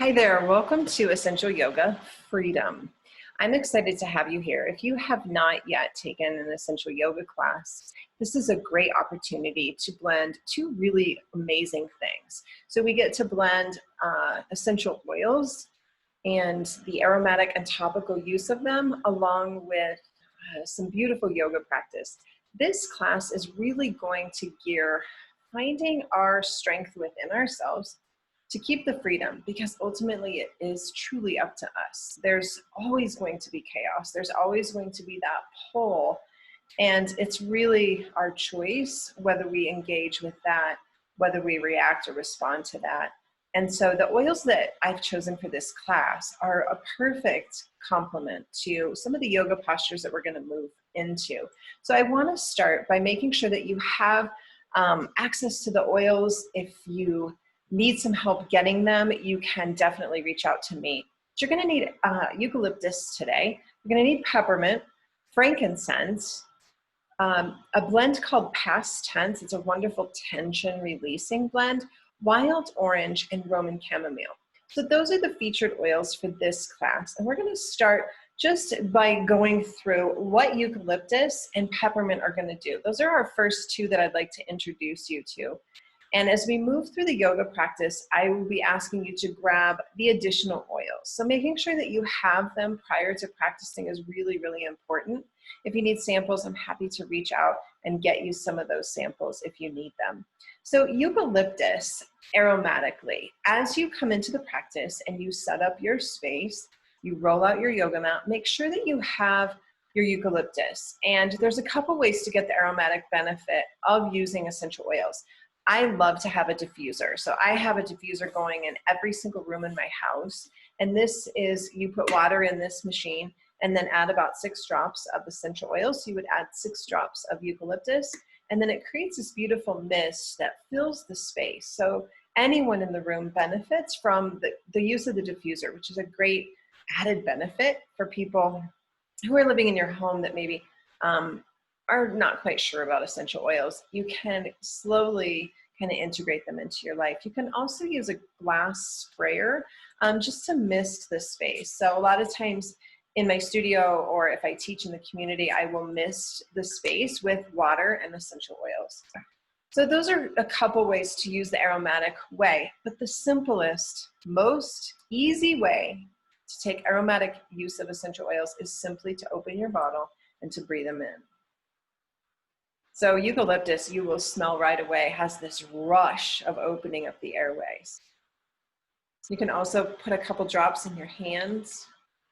Hi there, welcome to Essential Yoga Freedom. I'm excited to have you here. If you have not yet taken an Essential Yoga class, this is a great opportunity to blend two really amazing things. So we get to blend essential oils and the aromatic and topical use of them along with some beautiful yoga practice. This class is really going to gear finding our strength within ourselves to keep the freedom, because ultimately it is truly up to us. There's always going to be chaos. There's always going to be that pull, and it's really our choice whether we engage with that, whether we react or respond to that. And so the oils that I've chosen for this class are a perfect complement to some of the yoga postures that we're going to move into. So I want to start by making sure that you have access to the oils. If you need some help getting them, you can definitely reach out to me. You're going to need eucalyptus today. You're going to need peppermint, frankincense, a blend called Past Tense. It's a wonderful tension releasing blend, wild orange, and Roman chamomile. So those are the featured oils for this class. And we're going to start just by going through what eucalyptus and peppermint are going to do. Those are our first two that I'd like to introduce you to. And as we move through the yoga practice, I will be asking you to grab the additional oils. So making sure that you have them prior to practicing is really, really important. If you need samples, I'm happy to reach out and get you some of those samples if you need them. So eucalyptus, aromatically, as you come into the practice and you set up your space, you roll out your yoga mat, make sure that you have your eucalyptus. And there's a couple ways to get the aromatic benefit of using essential oils. I love to have a diffuser. So I have a diffuser going in every single room in my house. And this is, you put water in this machine and then add about 6 drops of essential oils. So you would add 6 drops of eucalyptus, and then it creates this beautiful mist that fills the space. So anyone in the room benefits from the use of the diffuser, which is a great added benefit for people who are living in your home that maybe are not quite sure about essential oils. You can slowly kind of integrate them into your life. You can also use a glass sprayer just to mist the space. So a lot of times in my studio, or if I teach in the community, I will mist the space with water and essential oils. So those are a couple ways to use the aromatic way, but the simplest, most easy way to take aromatic use of essential oils is simply to open your bottle and to breathe them in. So eucalyptus, you will smell right away, has this rush of opening up the airways. You can also put a couple drops in your hands,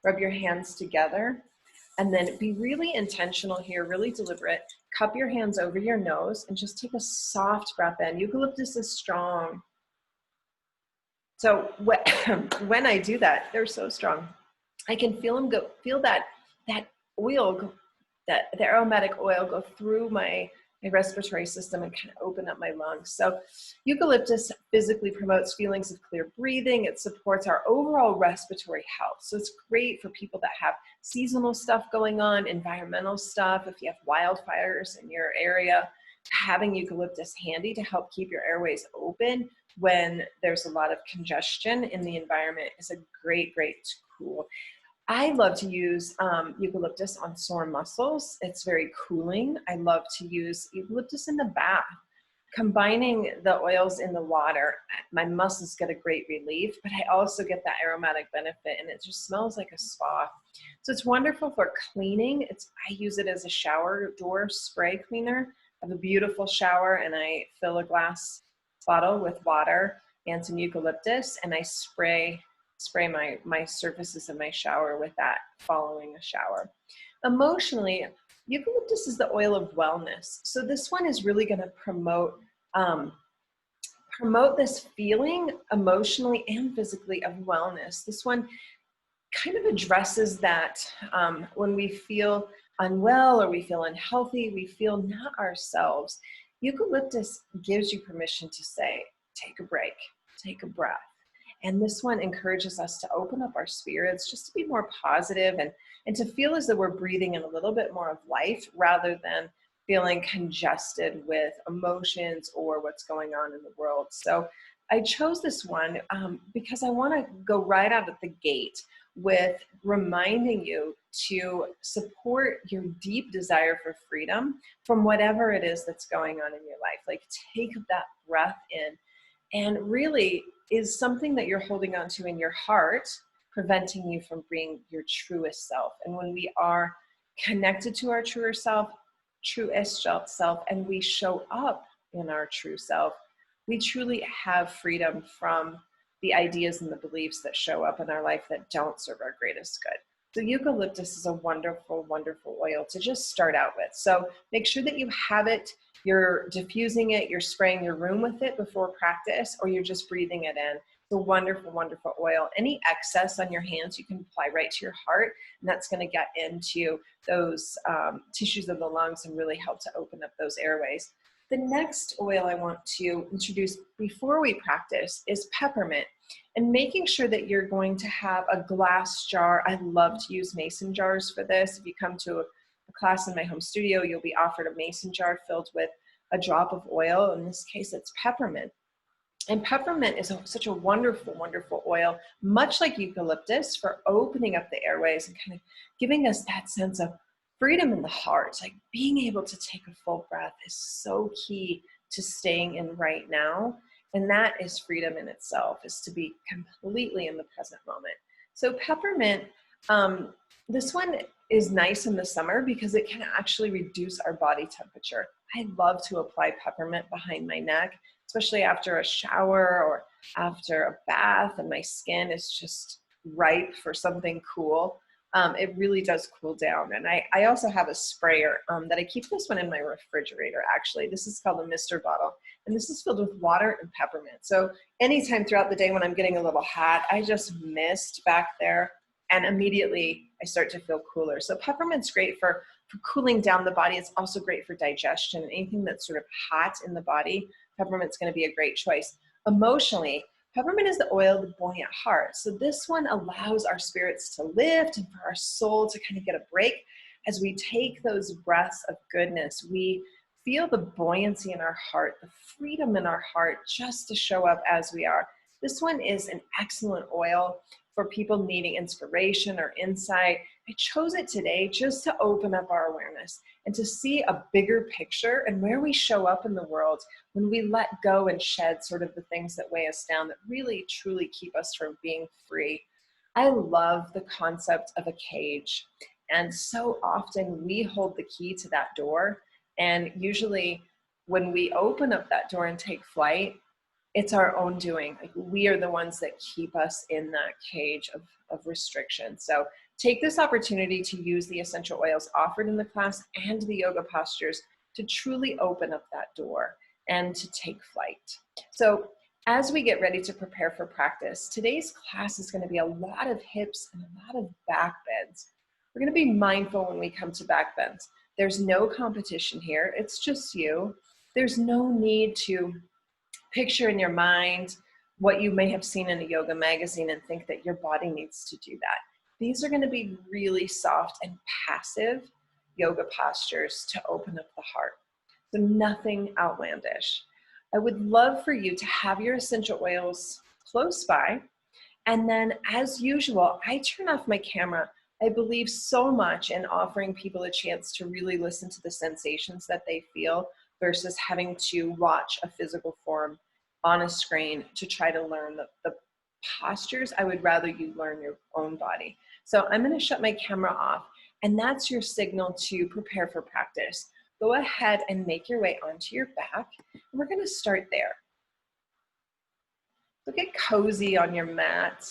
rub your hands together, and then be really intentional here, really deliberate. Cup your hands over your nose and just take a soft breath in. Eucalyptus is strong. So when I do that, they're so strong. I can feel them go, feel that oil, the aromatic oil go through my respiratory system and kind of open up my lungs. So eucalyptus physically promotes feelings of clear breathing. It supports our overall respiratory health. So it's great for people that have seasonal stuff going on, environmental stuff. If you have wildfires in your area, having eucalyptus handy to help keep your airways open when there's a lot of congestion in the environment is a great, great tool. I love to use eucalyptus on sore muscles. It's very cooling. I love to use eucalyptus in the bath. Combining the oils in the water, my muscles get a great relief, but I also get that aromatic benefit, and it just smells like a spa. So it's wonderful for cleaning. I use it as a shower door spray cleaner. I have a beautiful shower, and I fill a glass bottle with water and some eucalyptus, and I spray my surfaces of my shower with that following a shower. Emotionally, eucalyptus is the oil of wellness. So this one is really going to promote this feeling emotionally and physically of wellness. This one kind of addresses that when we feel unwell or we feel unhealthy, we feel not ourselves. Eucalyptus gives you permission to say, take a break, take a breath. And this one encourages us to open up our spirits, just to be more positive and to feel as though we're breathing in a little bit more of life rather than feeling congested with emotions or what's going on in the world. So I chose this one because I want to go right out of the gate with reminding you to support your deep desire for freedom from whatever it is that's going on in your life. Like, take that breath in, and really, is something that you're holding on to in your heart preventing you from being your truest self? And when we are connected to our truest self, and we show up in our true self, we truly have freedom from the ideas and the beliefs that show up in our life that don't serve our greatest good. So eucalyptus is a wonderful, wonderful oil to just start out with. So make sure that you have it, you're diffusing it, you're spraying your room with it before practice, or you're just breathing it in. It's a wonderful, wonderful oil. Any excess on your hands, you can apply right to your heart, and that's going to get into those tissues of the lungs and really help to open up those airways. The next oil I want to introduce before we practice is peppermint, and making sure that you're going to have a glass jar. I love to use mason jars for this. If you come to a class in my home studio, you'll be offered a mason jar filled with a drop of oil. In this case, it's peppermint. And peppermint is such a wonderful, wonderful oil, much like eucalyptus, for opening up the airways and kind of giving us that sense of freedom in the heart. Like, being able to take a full breath is so key to staying in right now. And that is freedom in itself, is to be completely in the present moment. So peppermint, this one is nice in the summer because it can actually reduce our body temperature. I love to apply peppermint behind my neck, especially after a shower or after a bath and my skin is just ripe for something cool. It really does cool down. And I also have a sprayer that I keep this one in my refrigerator, actually. This is called a mister bottle. And this is filled with water and peppermint. So anytime throughout the day when I'm getting a little hot, I just mist back there, and immediately I start to feel cooler. So peppermint's great for cooling down the body. It's also great for digestion. Anything that's sort of hot in the body, peppermint's going to be a great choice. Emotionally, peppermint is the oil of the buoyant heart. So this one allows our spirits to lift and for our soul to kind of get a break. As we take those breaths of goodness, we feel the buoyancy in our heart, the freedom in our heart, just to show up as we are. This one is an excellent oil for people needing inspiration or insight. I chose it today just to open up our awareness and to see a bigger picture and where we show up in the world when we let go and shed sort of the things that weigh us down, that really truly keep us from being free. I love the concept of a cage. And so often we hold the key to that door. And usually when we open up that door and take flight, it's our own doing. Like, we are the ones that keep us in that cage of restriction. So take this opportunity to use the essential oils offered in the class and the yoga postures to truly open up that door and to take flight. So as we get ready to prepare for practice, today's class is going to be a lot of hips and a lot of back bends. We're going to be mindful when we come to back bends. There's no competition here. It's just you. There's no need to picture in your mind what you may have seen in a yoga magazine and think that your body needs to do that. These are going to be really soft and passive yoga postures to open up the heart. So nothing outlandish. I would love for you to have your essential oils close by. And then, as usual, I turn off my camera. I believe so much in offering people a chance to really listen to the sensations that they feel versus having to watch a physical form on a screen to try to learn the postures. I would rather you learn your own body. So I'm going to shut my camera off, and that's your signal to prepare for practice. Go ahead and make your way onto your back, and we're going to start there. So get cozy on your mat.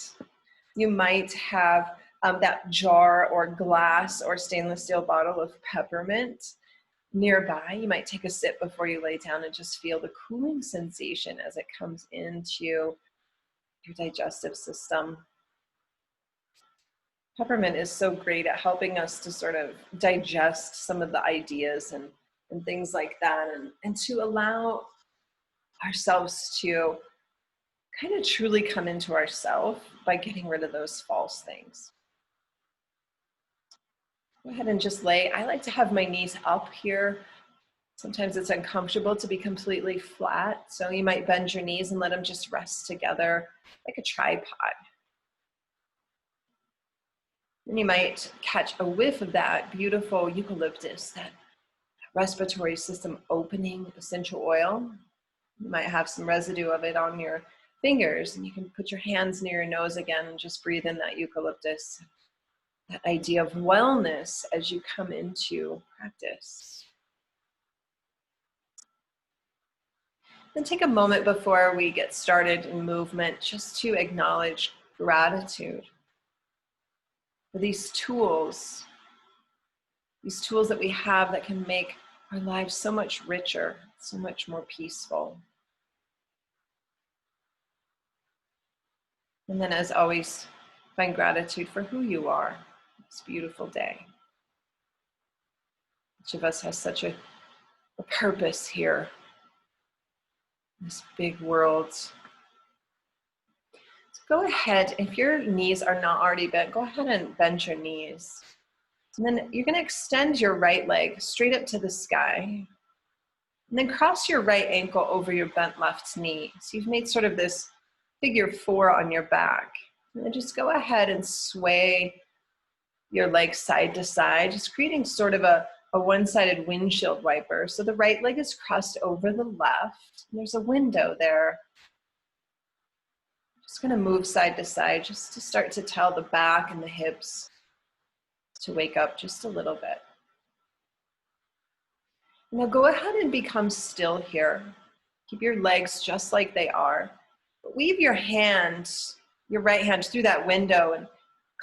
You might have that jar or glass or stainless steel bottle of peppermint nearby. You might take a sip before you lay down and just feel the cooling sensation as it comes into your digestive system. Peppermint is so great at helping us to sort of digest some of the ideas and things like that, and to allow ourselves to kind of truly come into ourselves by getting rid of those false things. Go ahead and just lay. I like to have my knees up here Sometimes it's uncomfortable to be completely flat, so you might bend your knees and let them just rest together like a tripod. And you might catch a whiff of that beautiful eucalyptus, that respiratory system opening essential oil. You might have some residue of it on your fingers, and you can put your hands near your nose again and just breathe in that eucalyptus. That idea of wellness as you come into practice. Then take a moment before we get started in movement just to acknowledge gratitude for these tools that we have that can make our lives so much richer, so much more peaceful. And then, as always, find gratitude for who you are this beautiful day. Each of us has such a purpose here in this big world. So go ahead, if your knees are not already bent, go ahead and bend your knees. And then you're going to extend your right leg straight up to the sky. And then cross your right ankle over your bent left knee. So you've made sort of this figure 4 on your back. And then just go ahead and sway your legs side to side, just creating sort of a one-sided windshield wiper. So the right leg is crossed over the left. And there's a window there. Just going to move side to side just to start to tell the back and the hips to wake up just a little bit. Now go ahead and become still here. Keep your legs just like they are. But weave your hand, your right hand, through that window and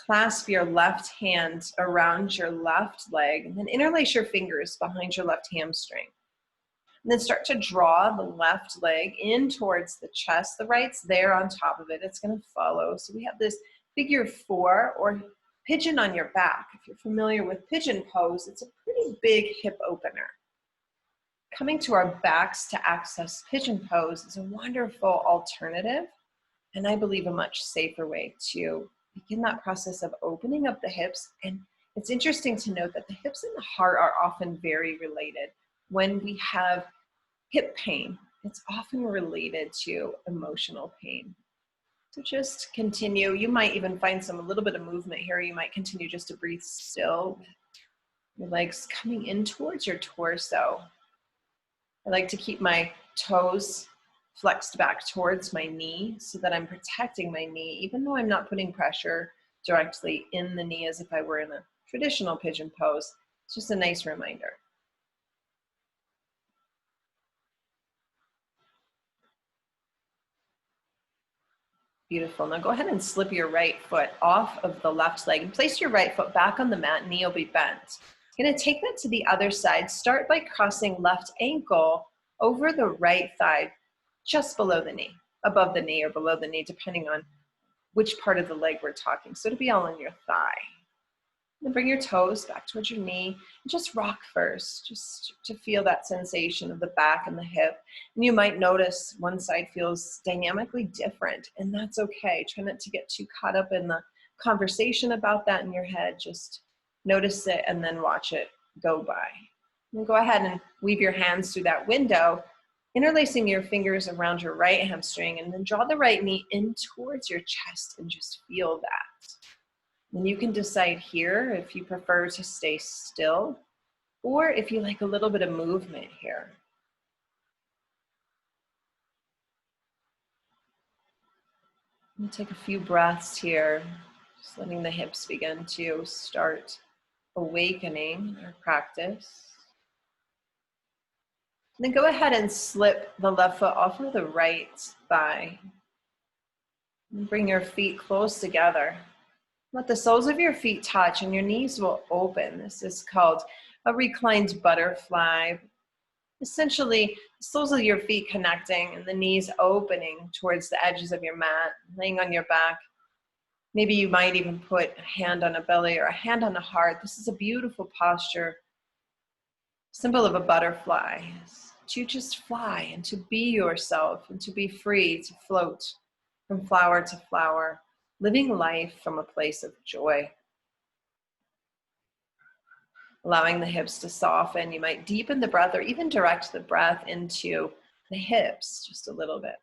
clasp your left hand around your left leg, and then interlace your fingers behind your left hamstring. And then start to draw the left leg in towards the chest. The right's there on top of it. It's going to follow. So we have this figure 4 or pigeon on your back. If you're familiar with pigeon pose, it's a pretty big hip opener. Coming to our backs to access pigeon pose is a wonderful alternative, and I believe a much safer way to begin that process of opening up the hips. And it's interesting to note that the hips and the heart are often very related. When we have hip pain, it's often related to emotional pain. So just continue. You might even find a little bit of movement here. You might continue just to breathe still. Your legs coming in towards your torso. I like to keep my toes flexed back towards my knee so that I'm protecting my knee, even though I'm not putting pressure directly in the knee as if I were in a traditional pigeon pose. It's just a nice reminder. Beautiful. Now go ahead and slip your right foot off of the left leg and place your right foot back on the mat. Knee will be bent. You're going to take that to the other side. Start by crossing left ankle over the right thigh, just below the knee, above the knee or below the knee, depending on which part of the leg we're talking. So it'll be all on your thigh. Then bring your toes back towards your knee and just rock first, just to feel that sensation of the back and the hip. And you might notice one side feels dynamically different, and that's okay. Try not to get too caught up in the conversation about that in your head. Just notice it and then watch it go by. And go ahead and weave your hands through that window, interlacing your fingers around your right hamstring, and then draw the right knee in towards your chest and just feel that. And you can decide here if you prefer to stay still or if you like a little bit of movement here. And take a few breaths here, just letting the hips begin to start awakening our practice. And then go ahead and slip the left foot off of the right thigh. And bring your feet close together. Let the soles of your feet touch and your knees will open. This is called a reclined butterfly. Essentially, the soles of your feet connecting and the knees opening towards the edges of your mat, laying on your back. Maybe you might even put a hand on a belly or a hand on a heart. This is a beautiful posture, symbol of a butterfly, to just fly and to be yourself and to be free to float from flower to flower, living life from a place of joy. allowing the hips to soften. You might deepen the breath or even direct the breath into the hips just a little bit.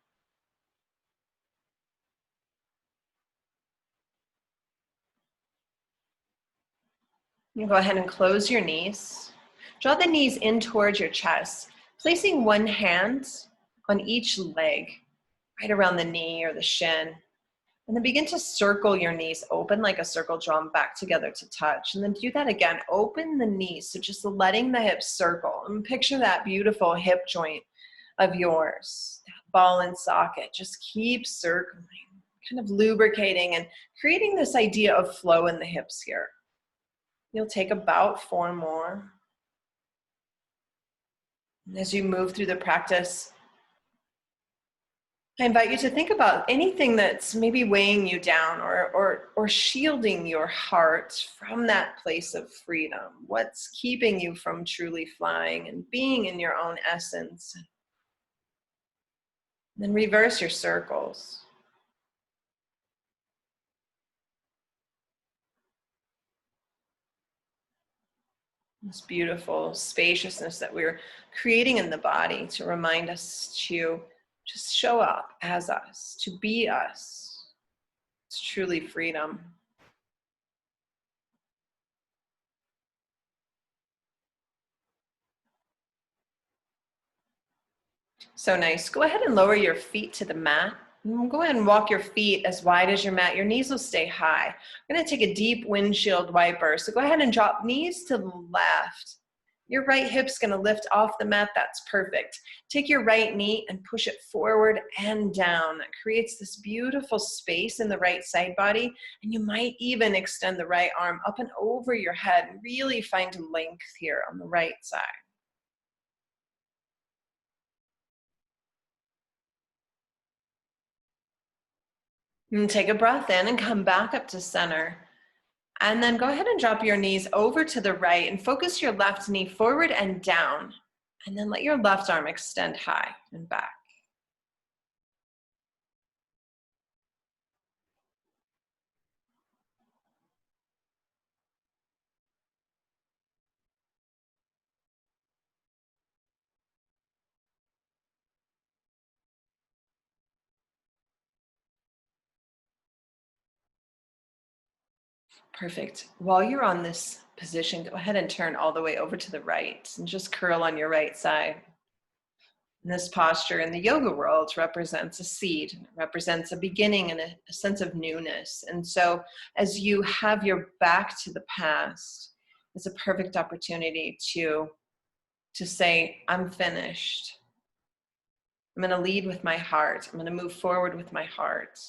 You go ahead and close your knees. Draw the knees in towards your chest, placing one hand on each leg, right around the knee or the shin. And then begin to circle your knees open like a circle drawn back together to touch. And then do that again. Open the knees. So just letting the hips circle. And picture that beautiful hip joint of yours, that ball and socket. Just keep circling, kind of lubricating and creating this idea of flow in the hips here. You'll take about 4 more. And as you move through the practice, I invite you to think about anything that's maybe weighing you down or shielding your heart from that place of freedom. What's keeping you from truly flying and being in your own essence? Then reverse your circles. This beautiful spaciousness that we're creating in the body to remind us to just show up as us, to be us. It's truly freedom. So nice. Go ahead and lower your feet to the mat. Go ahead and walk your feet as wide as your mat. Your knees will stay high. We're going to take a deep windshield wiper. So go ahead and drop knees to the left. Your right hip's going to lift off the mat. That's perfect. Take your right knee and push it forward and down. That creates this beautiful space in the right side body. And you might even extend the right arm up and over your head and really find length here on the right side. And take a breath in and come back up to center. And then go ahead and drop your knees over to the right and focus your left knee forward and down. And then let your left arm extend high and back. Perfect. While you're on this position, go ahead and turn all the way over to the right and just curl on your right side. And this posture in the yoga world represents a seed, it represents a beginning and a sense of newness. And so as you have your back to the past, it's a perfect opportunity to say, I'm finished. I'm going to lead with my heart. I'm going to move forward with my heart.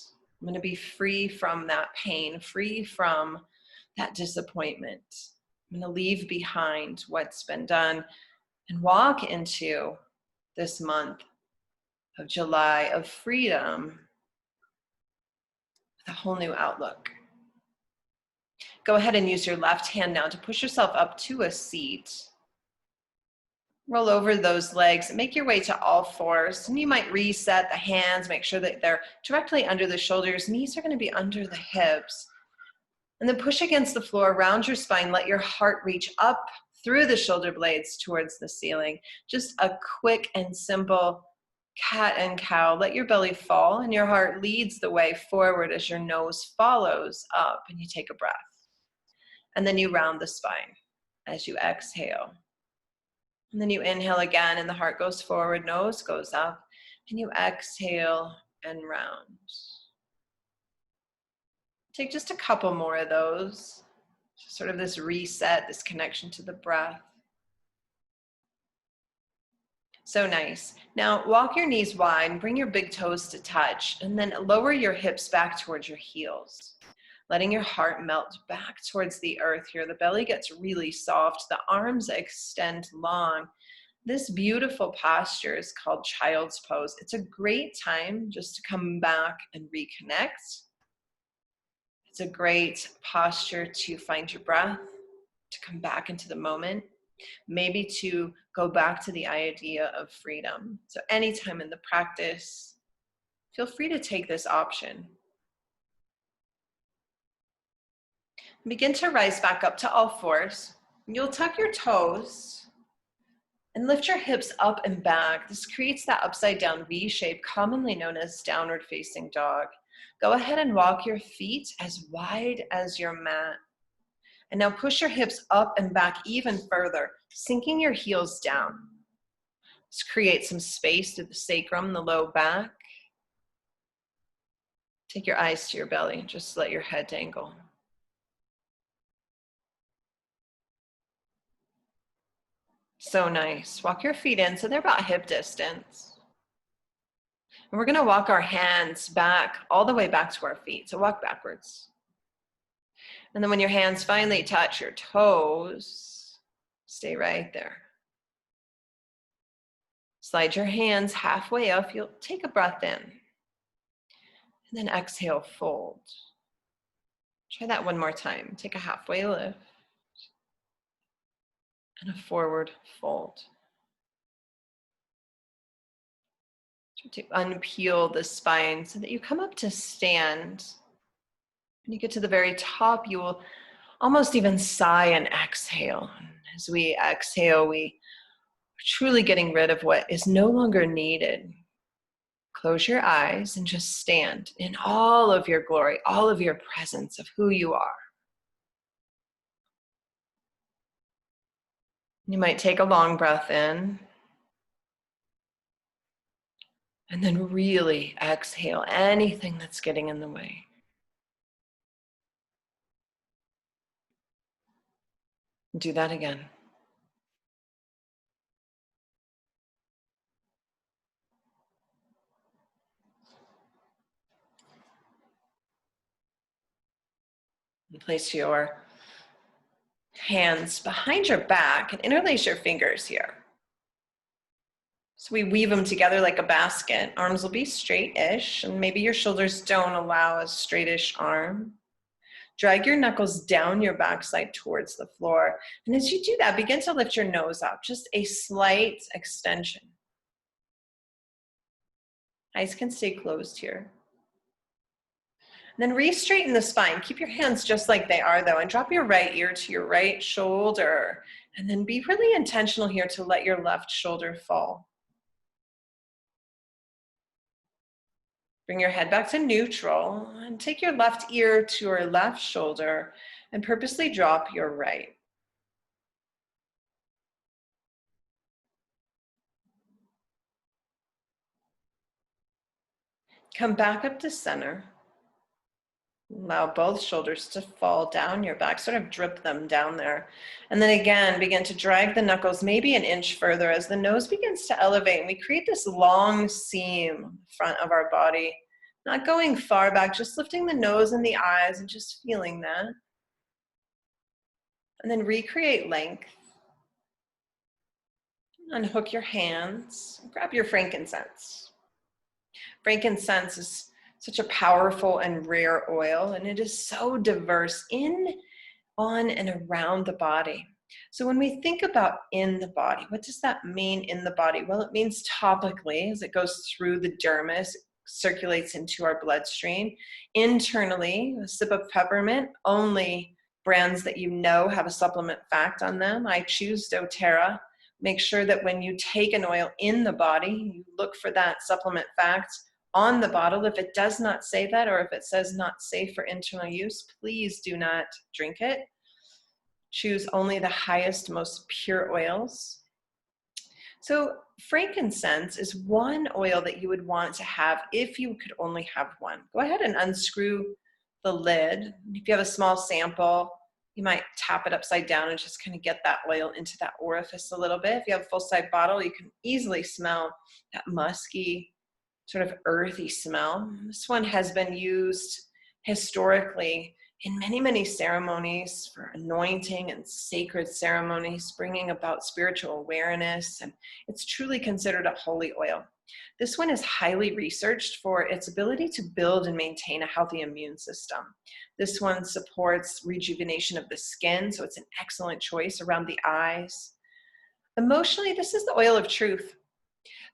I'm going to be free from that pain, free from that disappointment. I'm going to leave behind what's been done and walk into this month of July of freedom with a whole new outlook. Go ahead and use your left hand now to push yourself up to a seat. Roll over those legs and make your way to all fours. And you might reset the hands, make sure that they're directly under the shoulders. Knees are going to be under the hips. And then push against the floor, round your spine. Let your heart reach up through the shoulder blades towards the ceiling. Just a quick and simple cat and cow. Let your belly fall and your heart leads the way forward as your nose follows up. And you take a breath. And then you round the spine as you exhale. And then you inhale again and the heart goes forward, nose goes up, and you exhale and round. Take just a couple more of those. Just sort of this reset, this connection to the breath. So nice. Now walk your knees wide and bring your big toes to touch, and then lower your hips back towards your heels. Letting your heart melt back towards the earth here. The belly gets really soft. The arms extend long. This beautiful posture is called child's pose. It's a great time just to come back and reconnect. It's a great posture to find your breath, to come back into the moment, maybe to go back to the idea of freedom. So anytime in the practice, feel free to take this option. Begin to rise back up to all fours. You'll tuck your toes and lift your hips up and back. This creates that upside down V shape, commonly known as downward facing dog. Go ahead and walk your feet as wide as your mat. And now push your hips up and back even further, sinking your heels down. Let's create some space through the sacrum, the low back. Take your eyes to your belly, just let your head dangle. So nice. Walk your feet in so they're about hip distance. And we're gonna walk our hands back, all the way back to our feet. So walk backwards. And then when your hands finally touch your toes, stay right there. Slide your hands halfway up. You'll take a breath in. And then exhale, fold. Try that one more time. Take a halfway lift. And a forward fold. Try to unpeel the spine so that you come up to stand. When you get to the very top, you will almost even sigh and exhale. As we exhale, we are truly getting rid of what is no longer needed. Close your eyes and just stand in all of your glory, all of your presence of who you are. You might take a long breath in and then really exhale anything that's getting in the way. Do that again. And place your hands behind your back and interlace your fingers here. So we weave them together like a basket. Arms will be straight-ish, and maybe your shoulders don't allow a straight-ish arm. Drag your knuckles down your backside towards the floor. And as you do that, begin to lift your nose up, just a slight extension. Eyes can stay closed here. And then re-straighten the spine. Keep your hands just like they are though, and drop your right ear to your right shoulder. And then be really intentional here to let your left shoulder fall. Bring your head back to neutral and take your left ear to your left shoulder and purposely drop your right. Come back up to center. Allow both shoulders to fall down your back, sort of drip them down there. And then again, begin to drag the knuckles maybe an inch further as the nose begins to elevate. And we create this long seam in front of our body, not going far back, just lifting the nose and the eyes and just feeling that. And then recreate length. Unhook your hands, grab your frankincense. Frankincense is such a powerful and rare oil, and it is so diverse in, on, and around the body. So when we think about in the body, what does that mean in the body? Well, it means topically, as it goes through the dermis, circulates into our bloodstream. Internally, a sip of peppermint, only brands that you know have a supplement fact on them. I choose doTERRA. Make sure that when you take an oil in the body, you look for that supplement fact on the bottle. If it does not say that, or if it says not safe for internal use, please do not drink it. Choose only the highest, most pure oils. So frankincense is one oil that you would want to have if you could only have one. Go ahead and unscrew the lid. If you have a small sample, you might tap it upside down and just kind of get that oil into that orifice a little bit. If you have a full-size bottle, you can easily smell that musky, sort of earthy smell. This one has been used historically in many, many ceremonies for anointing and sacred ceremonies, bringing about spiritual awareness, and it's truly considered a holy oil. This one is highly researched for its ability to build and maintain a healthy immune system. This one supports rejuvenation of the skin, so it's an excellent choice around the eyes. Emotionally, this is the oil of truth.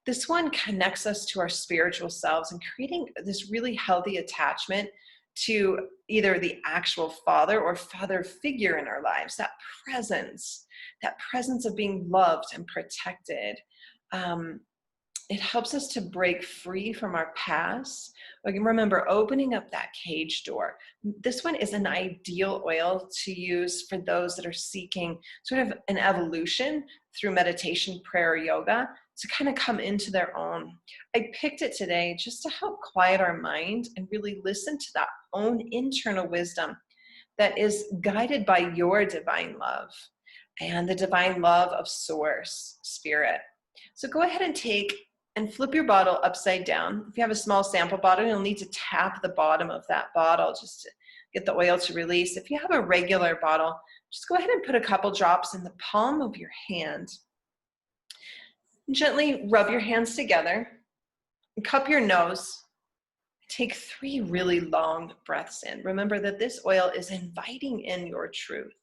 This one connects us to our spiritual selves and creating this really healthy attachment to either the actual father or father figure in our lives, that presence of being loved and protected. It helps us to break free from our past. Like, remember, opening up that cage door. This one is an ideal oil to use for those that are seeking sort of an evolution through meditation, prayer, yoga, to kind of come into their own. I picked it today just to help quiet our mind and really listen to that own internal wisdom that is guided by your divine love and the divine love of Source, Spirit. So go ahead and take and flip your bottle upside down. If you have a small sample bottle, you'll need to tap the bottom of that bottle just to get the oil to release. If you have a regular bottle, just go ahead and put a couple drops in the palm of your hand. Gently rub your hands together and cup your nose. Take 3 really long breaths in. Remember that this oil is inviting in your truth,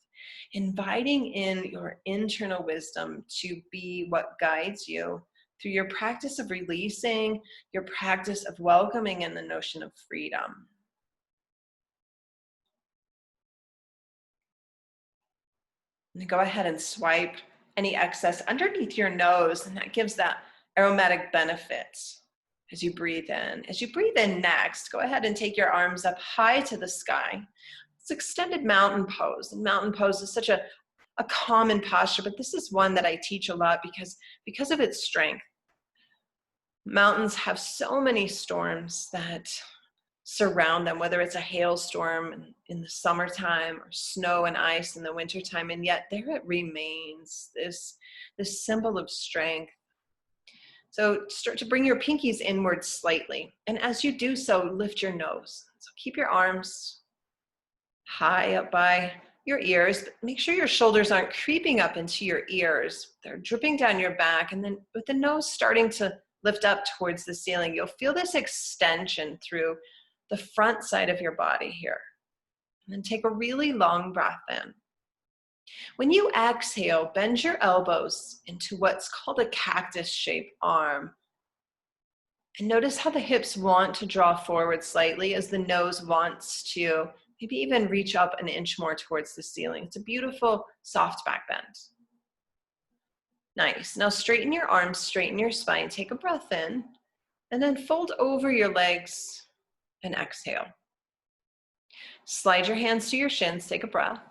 inviting in your internal wisdom to be what guides you through your practice of releasing, your practice of welcoming in the notion of freedom. And go ahead and swipe any excess underneath your nose, and that gives that aromatic benefit as you breathe in. As you breathe in next, go ahead and take your arms up high to the sky. It's extended mountain pose. And mountain pose is such a common posture, but this is one that I teach a lot because of its strength. Mountains have so many storms that surround them, whether it's a hailstorm in the summertime or snow and ice in the wintertime, and yet there it remains, this symbol of strength. So start to bring your pinkies inward slightly, and as you do so, lift your nose. So keep your arms high up by your ears, but make sure your shoulders aren't creeping up into your ears. They're dripping down your back, and then with the nose starting to lift up towards the ceiling, you'll feel this extension through the front side of your body here. And then take a really long breath in. When you exhale, bend your elbows into what's called a cactus-shaped arm. And notice how the hips want to draw forward slightly as the nose wants to maybe even reach up an inch more towards the ceiling. It's a beautiful, soft back bend. Nice. Now straighten your arms, straighten your spine. Take a breath in, and then fold over your legs and exhale. Slide your hands to your shins. Take a breath.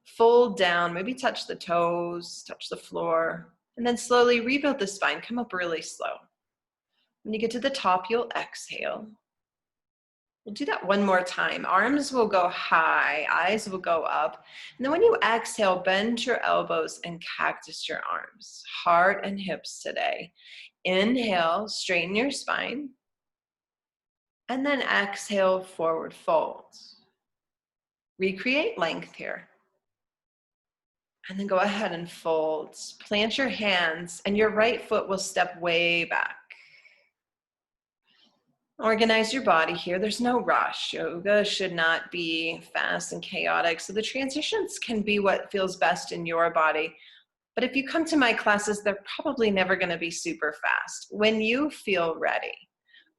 Fold down, maybe touch the toes, touch the floor, and then slowly rebuild the spine. Come up really slow. When you get to the top, you'll exhale. We'll do that one more time. Arms will go high, eyes will go up. And then when you exhale, bend your elbows and cactus your arms. Heart and hips today. Inhale, straighten your spine. And then exhale, forward fold. Recreate length here. And then go ahead and fold. Plant your hands, and your right foot will step way back. Organize your body here. There's no rush. Yoga should not be fast and chaotic. So the transitions can be what feels best in your body. But if you come to my classes, they're probably never going to be super fast. When you feel ready,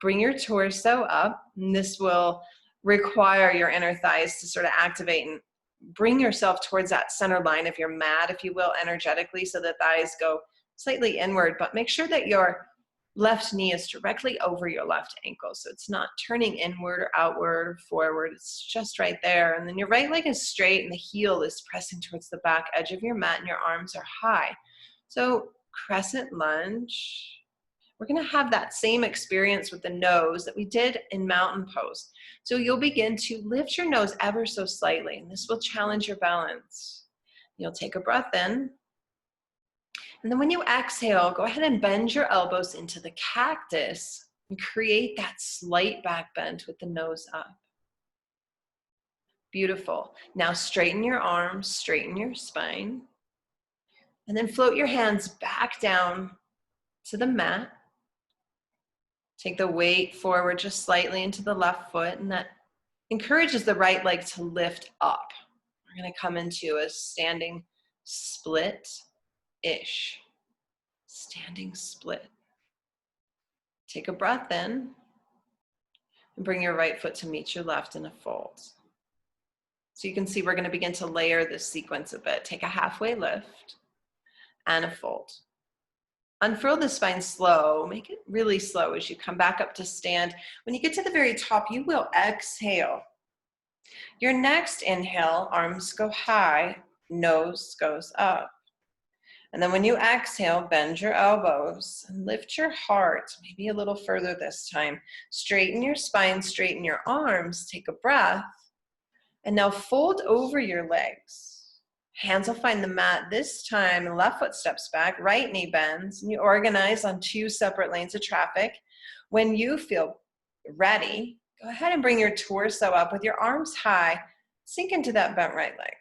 bring your torso up. And this will require your inner thighs to sort of activate and bring yourself towards that center line of your mat, if you will, energetically, so the thighs go slightly inward. But make sure that your left knee is directly over your left ankle, so it's not turning inward or outward or forward. It's just right there. And then your right leg is straight and the heel is pressing towards the back edge of your mat, and your arms are high. So crescent lunge. We're going to have that same experience with the nose that we did in mountain pose. So you'll begin to lift your nose ever so slightly, and this will challenge your balance. You'll take a breath in. And then when you exhale, go ahead and bend your elbows into the cactus and create that slight back bend with the nose up. Beautiful. Now straighten your arms, straighten your spine, and then float your hands back down to the mat. Take the weight forward just slightly into the left foot, and that encourages the right leg to lift up. We're going to come into a standing split-ish. Standing split. Take a breath in. And bring your right foot to meet your left in a fold. So you can see we're going to begin to layer this sequence a bit. Take a halfway lift and a fold. Unfurl the spine slow. Make it really slow as you come back up to stand. When you get to the very top, you will exhale. Your next inhale, arms go high, nose goes up. And then when you exhale, bend your elbows and lift your heart, maybe a little further this time. Straighten your spine, straighten your arms, take a breath. And now fold over your legs. Hands will find the mat this time. Left foot steps back, right knee bends, and you organize on 2 separate lanes of traffic. When you feel ready, go ahead and bring your torso up with your arms high. Sink into that bent right leg.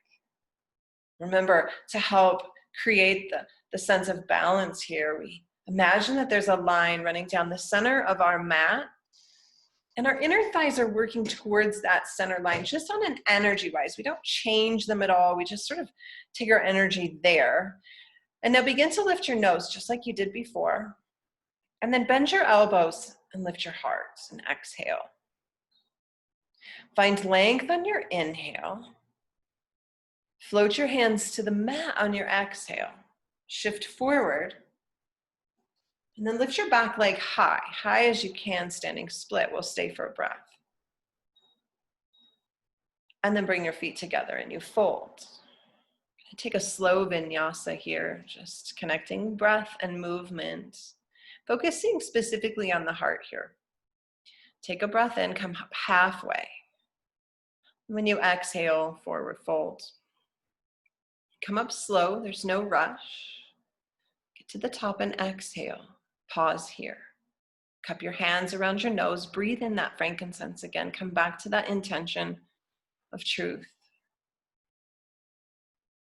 Remember, to help create the sense of balance here, we imagine that there's a line running down the center of our mat, and our inner thighs are working towards that center line just on an energy-wise. We don't change them at all. We just sort of take our energy there. And now begin to lift your nose just like you did before. And then bend your elbows and lift your heart and exhale. Find length on your inhale. Float your hands to the mat on your exhale. Shift forward. And then lift your back leg high as you can, standing split. We'll stay for a breath. And then bring your feet together and you fold. Take a slow vinyasa here, just connecting breath and movement, focusing specifically on the heart here. Take a breath in, come up halfway. When you exhale, forward fold. Come up slow, there's no rush. Get to the top and exhale. Pause here. Cup your hands around your nose. Breathe in that frankincense again. Come back to that intention of truth.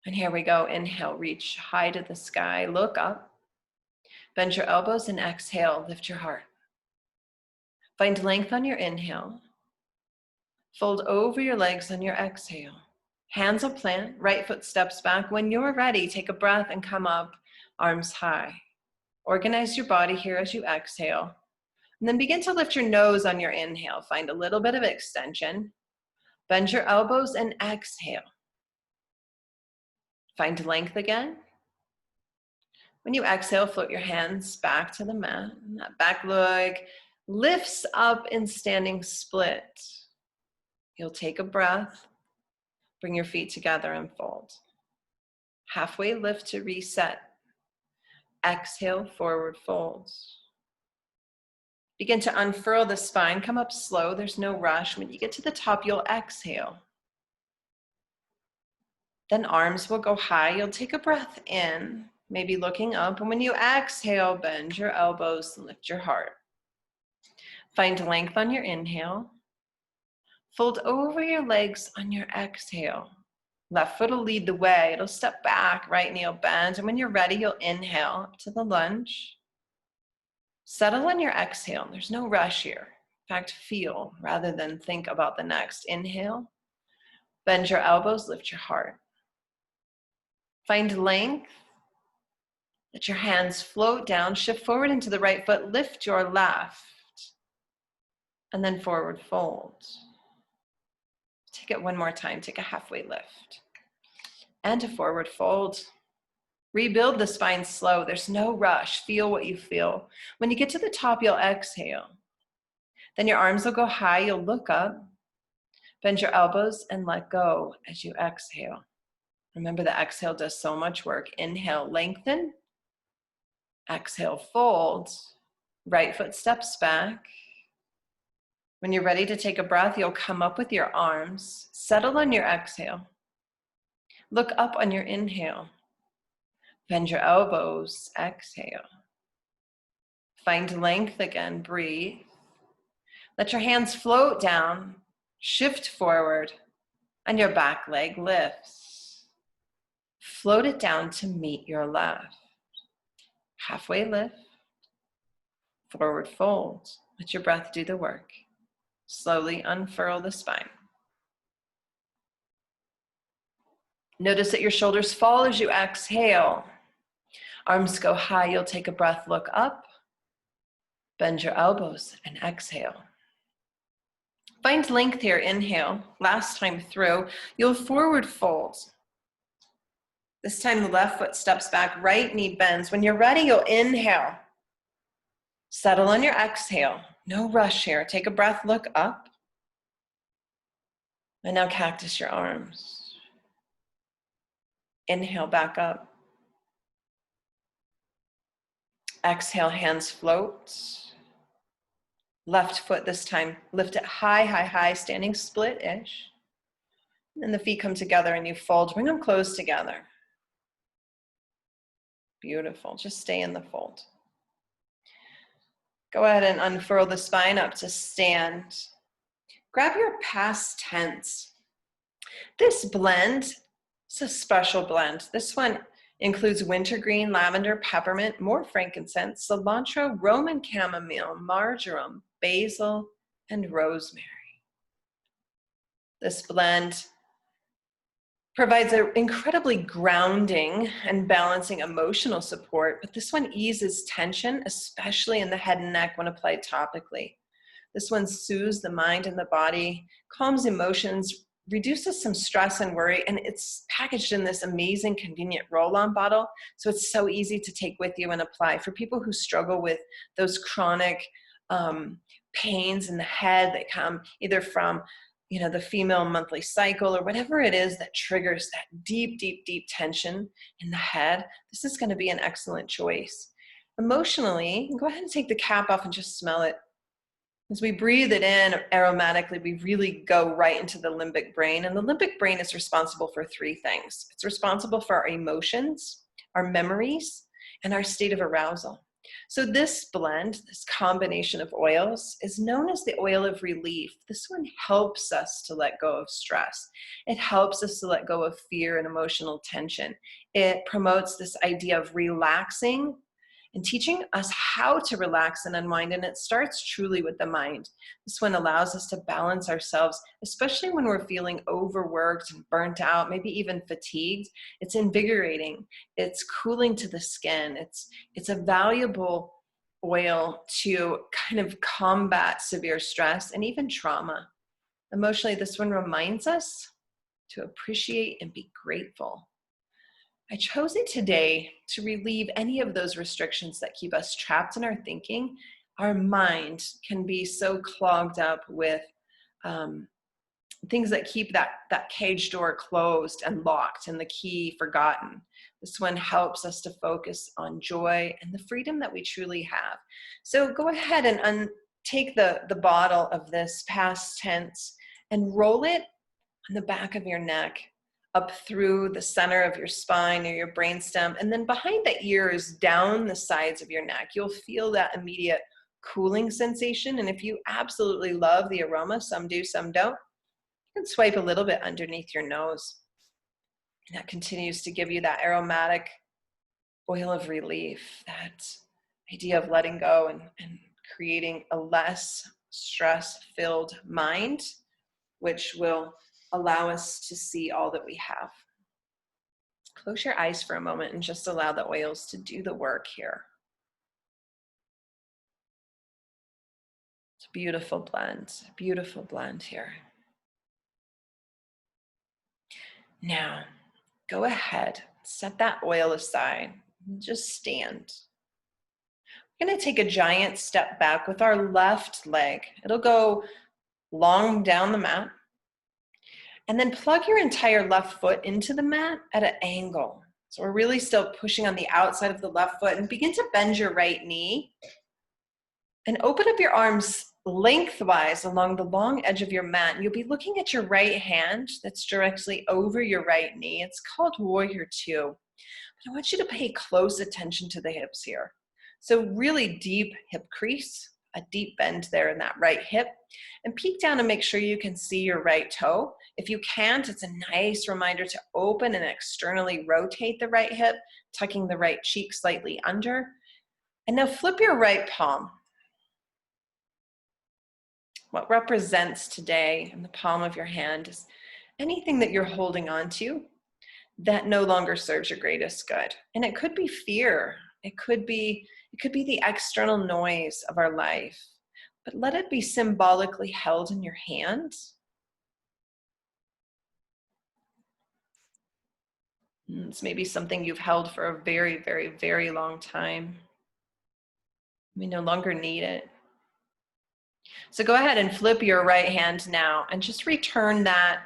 And here we go. Inhale, reach high to the sky. Look up. Bend your elbows and exhale. Lift your heart. Find length on your inhale. Fold over your legs on your exhale. Hands will plant, right foot steps back. When you're ready, take a breath and come up, arms high. Organize your body here as you exhale. And then begin to lift your nose on your inhale. Find a little bit of extension. Bend your elbows and exhale. Find length again. When you exhale, float your hands back to the mat. And that back leg lifts up in standing split. You'll take a breath. Bring your feet together and fold. Halfway lift to reset. Exhale, forward fold. Begin to unfurl the spine. Come up slow. There's no rush. When you get to the top, you'll exhale. Then arms will go high. You'll take a breath in, maybe looking up. And when you exhale, bend your elbows and lift your heart. Find length on your inhale. Fold over your legs on your exhale. Left foot will lead the way. It'll step back, right knee will bend. And when you're ready, you'll inhale up to the lunge. Settle on your exhale. There's no rush here. In fact, feel rather than think about the next. Inhale. Bend your elbows, lift your heart. Find length. Let your hands float down. Shift forward into the right foot. Lift your left. And then forward fold. Take it one more time. Take a halfway lift. And a forward fold. Rebuild the spine slow. There's no rush. Feel what you feel. When you get to the top, you'll exhale. Then your arms will go high. You'll look up. Bend your elbows and let go as you exhale. Remember, the exhale does so much work. Inhale, lengthen. Exhale, fold. Right foot steps back. When you're ready to take a breath, you'll come up with your arms. Settle on your exhale. Look up on your inhale. Bend your elbows. Exhale. Find length again. Breathe. Let your hands float down. Shift forward. And your back leg lifts. Float it down to meet your left. Halfway lift. Forward fold. Let your breath do the work. Slowly unfurl the spine. Notice that your shoulders fall as you exhale. Arms go high. You'll take a breath. Look up. Bend your elbows and exhale. Find length here, inhale. Last time through, you'll forward fold. This time the left foot steps back, right knee bends. When you're ready, you'll inhale. Settle on your exhale. No rush here. Take a breath, look up. And now cactus your arms. Inhale back up. Exhale, hands float. Left foot this time, lift it high, high, high, standing split-ish. And the feet come together and you fold. Bring them close together. Beautiful. Just stay in the fold. Go ahead and unfurl the spine up to stand. Grab your past tense. This blend, it's a special blend. This one includes wintergreen, lavender, peppermint, more frankincense, cilantro, Roman chamomile, marjoram, basil, and rosemary. This blend provides an incredibly grounding and balancing emotional support, but this one eases tension, especially in the head and neck when applied topically. This one soothes the mind and the body, calms emotions, reduces some stress and worry, and it's packaged in this amazing, convenient roll-on bottle, so it's so easy to take with you and apply. For people who struggle with those chronic pains in the head that come either from the female monthly cycle or whatever it is that triggers that deep, deep, deep tension in the head, this is going to be an excellent choice. Emotionally, go ahead and take the cap off and just smell it. As we breathe it in aromatically, we really go right into the limbic brain. And the limbic brain is responsible for three things. It's responsible for our emotions, our memories, and our state of arousal. So this blend, this combination of oils, is known as the oil of relief. This one helps us to let go of stress. It helps us to let go of fear and emotional tension. It promotes this idea of relaxing and teaching us how to relax and unwind, and it starts truly with the mind. This one allows us to balance ourselves, especially when we're feeling overworked and burnt out, maybe even fatigued. It's invigorating. It's cooling to the skin. It's a valuable oil to kind of combat severe stress and even trauma. Emotionally, this one reminds us to appreciate and be grateful. I chose it today to relieve any of those restrictions that keep us trapped in our thinking. Our mind can be so clogged up with things that keep that cage door closed and locked and the key forgotten. This one helps us to focus on joy and the freedom that we truly have. So go ahead and take the bottle of this past tense and roll it on the back of your neck, up through the center of your spine or your brainstem, and then behind the ears, down the sides of your neck. You'll feel that immediate cooling sensation. And if you absolutely love the aroma, some do, some don't, you can swipe a little bit underneath your nose. And that continues to give you that aromatic oil of relief, that idea of letting go and creating a less stress-filled mind, which will allow us to see all that we have. Close your eyes for a moment and just allow the oils to do the work here. It's a beautiful blend here. Now, go ahead, set that oil aside, and just stand. We're going to take a giant step back with our left leg. It'll go long down the mat. And then plug your entire left foot into the mat at an angle. So we're really still pushing on the outside of the left foot, and begin to bend your right knee and open up your arms lengthwise along the long edge of your mat. And you'll be looking at your right hand that's directly over your right knee. It's called Warrior Two. But I want you to pay close attention to the hips here. So really deep hip crease, a deep bend there in that right hip, and peek down and make sure you can see your right toe. If you can't, it's a nice reminder to open and externally rotate the right hip, tucking the right cheek slightly under. And now flip your right palm. What represents today in the palm of your hand is anything that you're holding on to that no longer serves your greatest good. And it could be fear. It could be the external noise of our life. but let it be symbolically held in your hand. It's maybe something you've held for a very, very, very long time. We no longer need it. So go ahead and flip your right hand now and just return that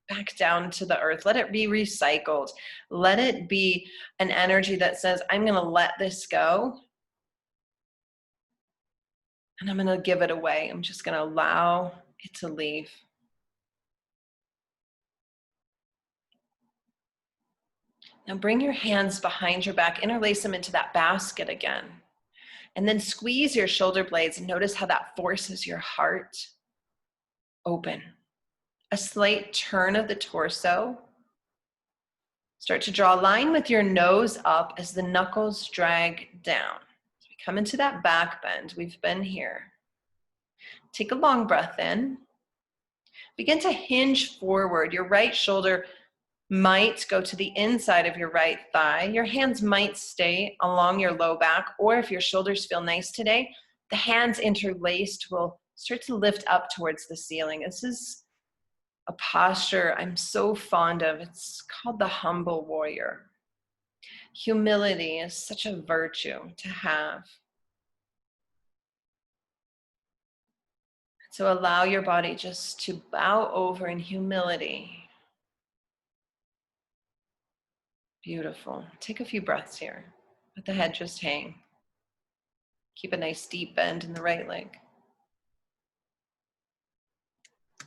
back down to the earth. Let it be recycled. Let it be an energy that says, I'm going to let this go. And I'm going to give it away. I'm just going to allow it to leave. Now bring your hands behind your back, interlace them into that basket again. And then squeeze your shoulder blades and notice how that forces your heart open. A slight turn of the torso. Start to draw a line with your nose up as the knuckles drag down. As we come into that back bend, we've been here. Take a long breath in. Begin to hinge forward. Your right shoulder might go to the inside of your right thigh. Your hands might stay along your low back, or if your shoulders feel nice today, the hands interlaced will start to lift up towards the ceiling. This is a posture I'm so fond of. It's called the humble warrior. Humility is such a virtue to have. So allow your body just to bow over in humility. Beautiful. Take a few breaths here. Let the head just hang. Keep a nice deep bend in the right leg.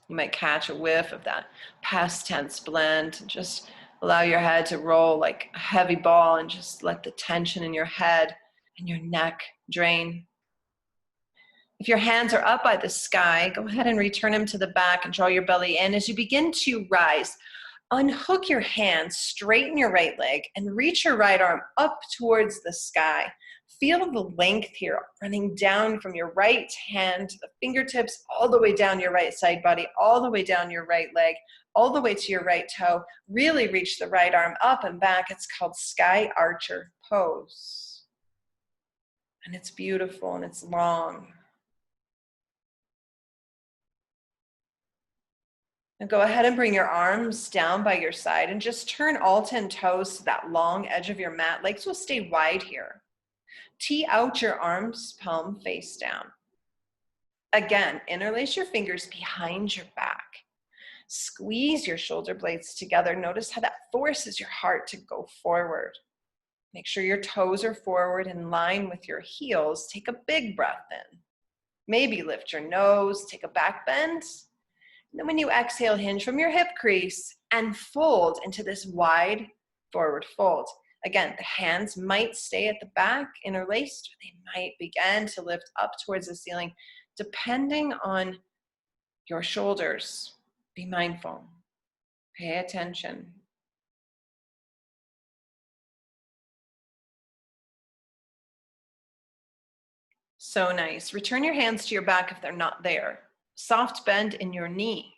You might catch a whiff of that past tense blend. Just allow your head to roll like a heavy ball and just let the tension in your head and your neck drain. If your hands are up by the sky, go ahead and return them to the back and draw your belly in. As you begin to rise, unhook your hands, straighten your right leg, and reach your right arm up towards the sky. Feel the length here running down from your right hand to the fingertips, all the way down your right side body, all the way down your right leg, all the way to your right toe. Really reach the right arm up and back. It's called Sky Archer pose. And it's beautiful and it's long. Now go ahead and bring your arms down by your side and just turn all 10 toes to that long edge of your mat. Legs will stay wide here. Tee out your arms, palm face down. Again, interlace your fingers behind your back. Squeeze your shoulder blades together. Notice how that forces your heart to go forward. Make sure your toes are forward in line with your heels. Take a big breath in. Maybe lift your nose, take a back bend. And then when you exhale, hinge from your hip crease and fold into this wide forward fold. Again, the hands might stay at the back, interlaced, or they might begin to lift up towards the ceiling, depending on your shoulders. Be mindful. Pay attention. So nice. Return your hands to your back if they're not there. Soft bend in your knee.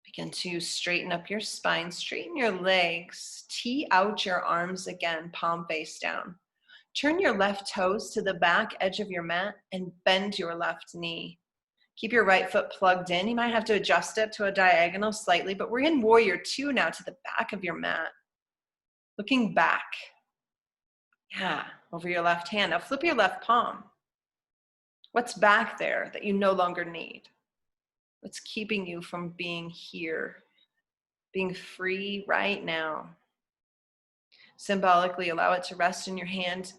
Begin to straighten up your spine, straighten your legs, tee out your arms again, palm face down. Turn your left toes to the back edge of your mat and bend your left knee. Keep your right foot plugged in. You might have to adjust it to a diagonal slightly, but we're in Warrior Two now to the back of your mat. Looking back. Yeah, over your left hand. Now flip your left palm. What's back there that you no longer need? What's keeping you from being here, being free right now? Symbolically, allow it to rest in your hand.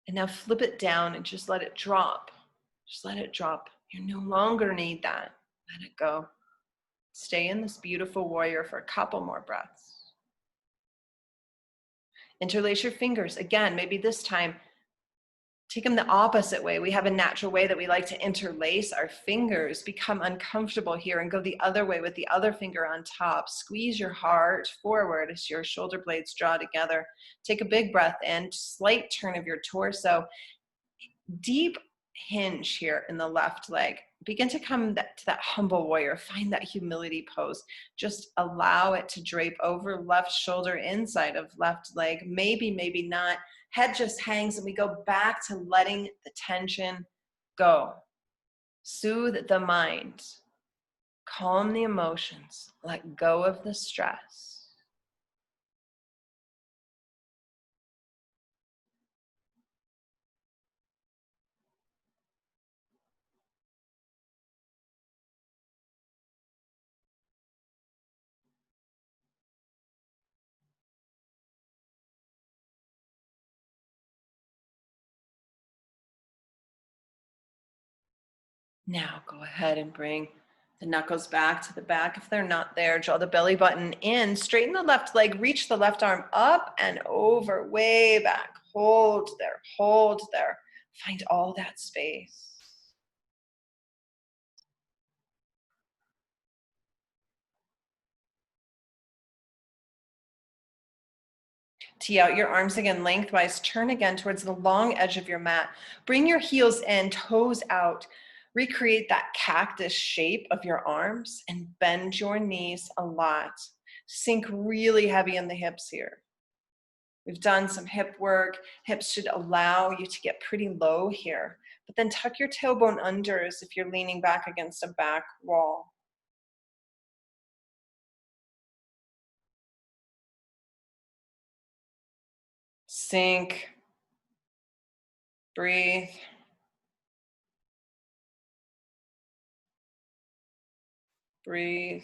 And now flip it down and just let it drop. Just let it drop. You no longer need that. Let it go. Stay in this beautiful warrior for a couple more breaths. Interlace your fingers. Again, maybe this time, take them the opposite way. We have a natural way that we like to interlace our fingers. Become uncomfortable here and go the other way with the other finger on top. Squeeze your heart forward as your shoulder blades draw together. Take a big breath in, slight turn of your torso. Deep hinge here in the left leg. Begin to come to that humble warrior. Find that humility pose. Just allow it to drape over left shoulder, inside of left leg. Maybe, maybe not. Head just hangs and we go back to letting the tension go. Soothe the mind. Calm the emotions. Let go of the stress. Now go ahead and bring the knuckles back to the back. If they're not there, draw the belly button in, straighten the left leg, reach the left arm up and over, way back. Hold there, hold there. Find all that space. Tee out your arms again lengthwise. Turn again towards the long edge of your mat. Bring your heels in, toes out. Recreate that cactus shape of your arms and bend your knees a lot. Sink really heavy in the hips here. We've done some hip work. Hips should allow you to get pretty low here. But then tuck your tailbone under as if you're leaning back against a back wall. Sink. Breathe. Breathe.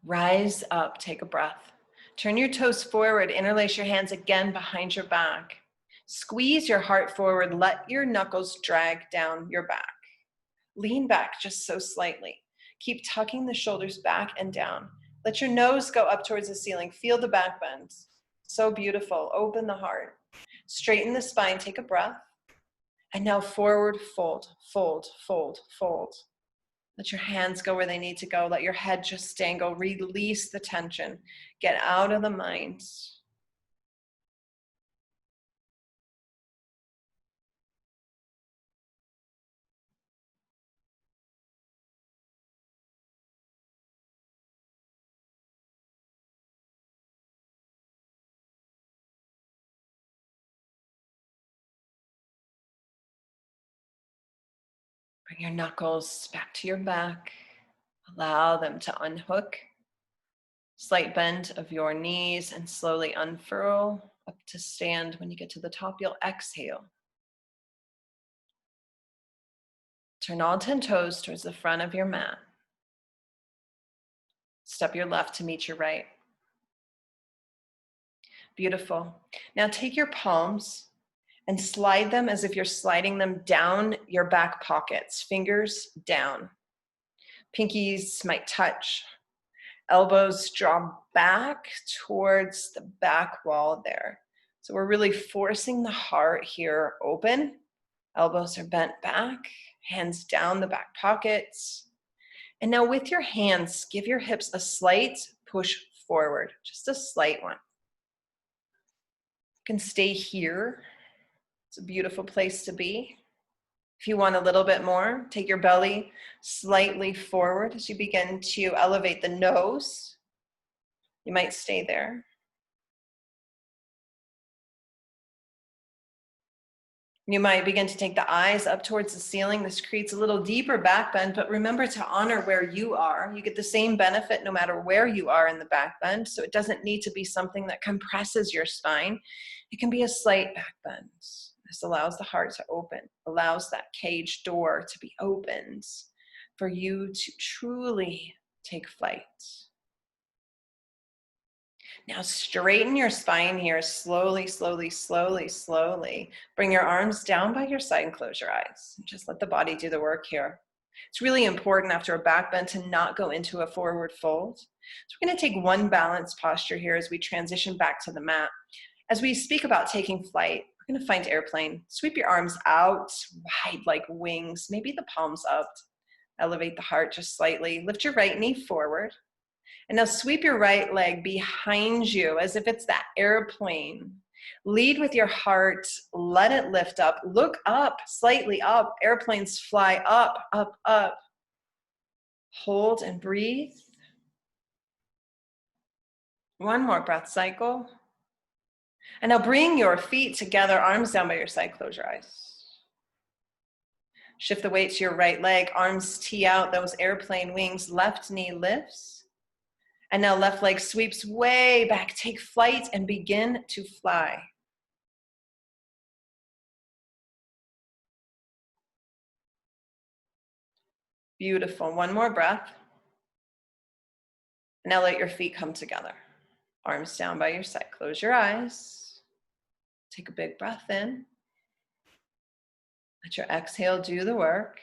Rise up, take a breath. Turn your toes forward, interlace your hands again behind your back. Squeeze your heart forward, let your knuckles drag down your back. Lean back just so slightly. Keep tucking the shoulders back and down. Let your nose go up towards the ceiling. Feel the back bends. So beautiful. Open the heart. Straighten the spine, take a breath. And now forward fold, fold, fold, fold. Let your hands go where they need to go. Let your head just dangle. Release the tension. Get out of the mind. Bring your knuckles back to your back. Allow them to unhook. Slight bend of your knees and slowly unfurl up to stand. When you get to the top, you'll exhale. Turn all 10 toes towards the front of your mat. Step your left to meet your right. Beautiful. Now take your palms and slide them as if you're sliding them down your back pockets. Fingers down. Pinkies might touch. Elbows draw back towards the back wall there. So we're really forcing the heart here open. Elbows are bent back, hands down the back pockets. And now with your hands, give your hips a slight push forward, just a slight one. You can stay here. It's a beautiful place to be. If you want a little bit more, take your belly slightly forward as you begin to elevate the nose. You might stay there. You might begin to take the eyes up towards the ceiling. This creates a little deeper back bend, but remember to honor where you are. You get the same benefit no matter where you are in the back bend, so it doesn't need to be something that compresses your spine. It can be a slight back bend. This allows the heart to open, allows that cage door to be opened for you to truly take flight. Now straighten your spine here, slowly, slowly, slowly, slowly. Bring your arms down by your side and close your eyes. Just let the body do the work here. It's really important after a back bend to not go into a forward fold. So we're going to take one balanced posture here as we transition back to the mat. As we speak about taking flight, we're going to find airplane. Sweep your arms out wide like wings, maybe the palms up. Elevate the heart just slightly. Lift your right knee forward. And now sweep your right leg behind you as if it's that airplane. Lead with your heart. Let it lift up. Look up, slightly up. Airplanes fly up, up, up. Hold and breathe. One more breath cycle. And now bring your feet together, arms down by your side, close your eyes. Shift the weight to your right leg, arms tee out, those airplane wings, left knee lifts. And now left leg sweeps way back, take flight and begin to fly. Beautiful, one more breath. Now let your feet come together. Arms down by your side, close your eyes. Take a big breath in. Let your exhale do the work.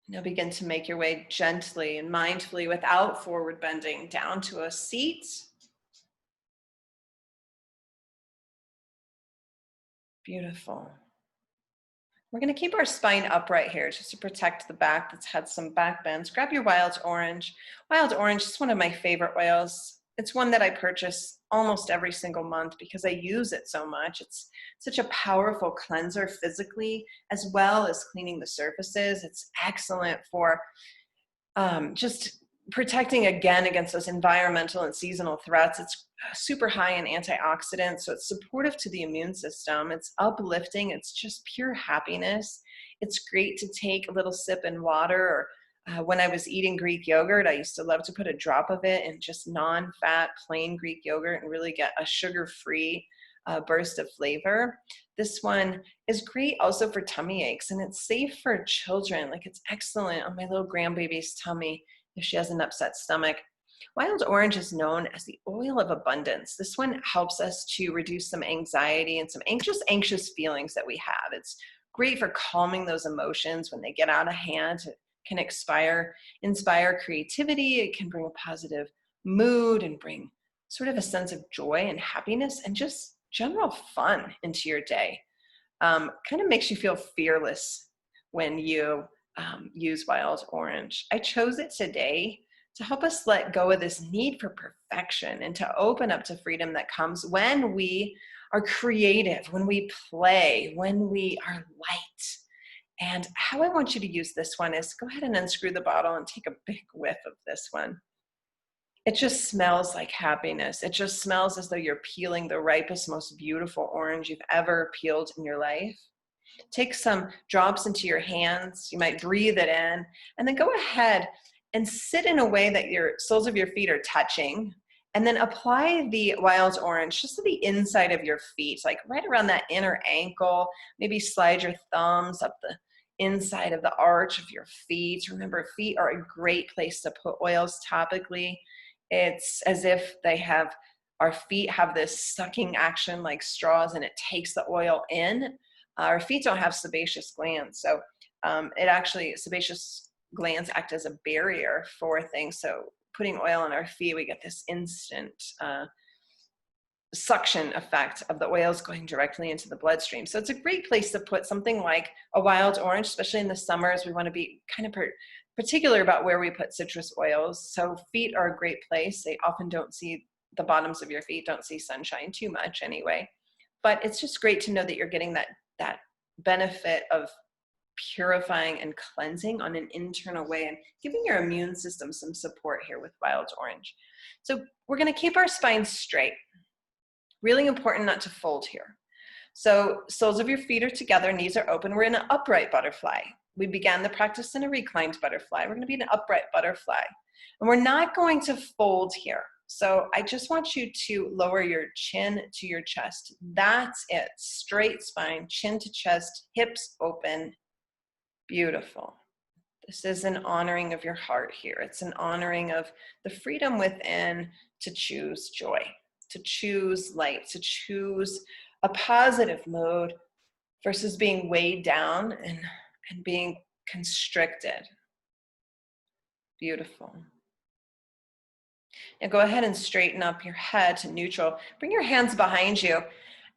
Now begin to make your way gently and mindfully without forward bending down to a seat. Beautiful. We're going to keep our spine upright here just to protect the back that's had some back bends. Grab your Wild Orange. Wild Orange is one of my favorite oils. It's one that I purchase almost every single month because I use it so much. It's such a powerful cleanser physically, as well as cleaning the surfaces. It's excellent for just protecting again against those environmental and seasonal threats. It's super high in antioxidants, so it's supportive to the immune system. It's uplifting. It's just pure happiness. It's great to take a little sip in water, or when I was eating Greek yogurt, I used to love to put a drop of it in just non-fat, plain Greek yogurt and really get a sugar-free burst of flavor. This one is great also for tummy aches, and it's safe for children. Like, it's excellent on my little grandbaby's tummy if she has an upset stomach. Wild Orange is known as the oil of abundance. This one helps us to reduce some anxiety and some anxious feelings that we have. It's great for calming those emotions when they get out of hand. It can inspire creativity. It can bring a positive mood and bring sort of a sense of joy and happiness and just general fun into your day. Kind of makes you feel fearless when you use Wild Orange. I chose it today to help us let go of this need for perfection and to open up to freedom that comes when we are creative, when we play, when we are light. And how I want you to use this one is go ahead and unscrew the bottle and take a big whiff of this one. It just smells like happiness. It just smells as though you're peeling the ripest, most beautiful orange you've ever peeled in your life. Take some drops into your hands. You might breathe it in, and then go ahead and sit in a way that your soles of your feet are touching, and then apply the Wild Orange just to the inside of your feet, like right around that inner ankle. Maybe slide your thumbs up the inside of the arch of your feet. Remember, feet are a great place to put oils topically. It's as if our feet have this sucking action like straws, and it takes the oil in. Our feet don't have sebaceous glands, so sebaceous glands act as a barrier for things. So putting oil on our feet, we get this instant suction effect of the oils going directly into the bloodstream. So it's a great place to put something like a Wild Orange, especially in the summers. We want to be kind of particular about where we put citrus oils. So feet are a great place. They often don't see the bottoms of your feet, don't see sunshine too much anyway. But it's just great to know that you're getting that benefit of purifying and cleansing on an internal way and giving your immune system some support here with Wild Orange. So we're going to keep our spine straight. Really important not to fold here. So soles of your feet are together, knees are open. We're in an upright butterfly. We began the practice in a reclined butterfly. We're going to be in an upright butterfly. And we're not going to fold here. So I just want you to lower your chin to your chest. That's it. Straight spine, chin to chest, hips open. Beautiful. This is an honoring of your heart here. It's an honoring of the freedom within to choose joy, to choose light, to choose a positive mood versus being weighed down and being constricted. Beautiful. Now go ahead and straighten up your head to neutral. Bring your hands behind you,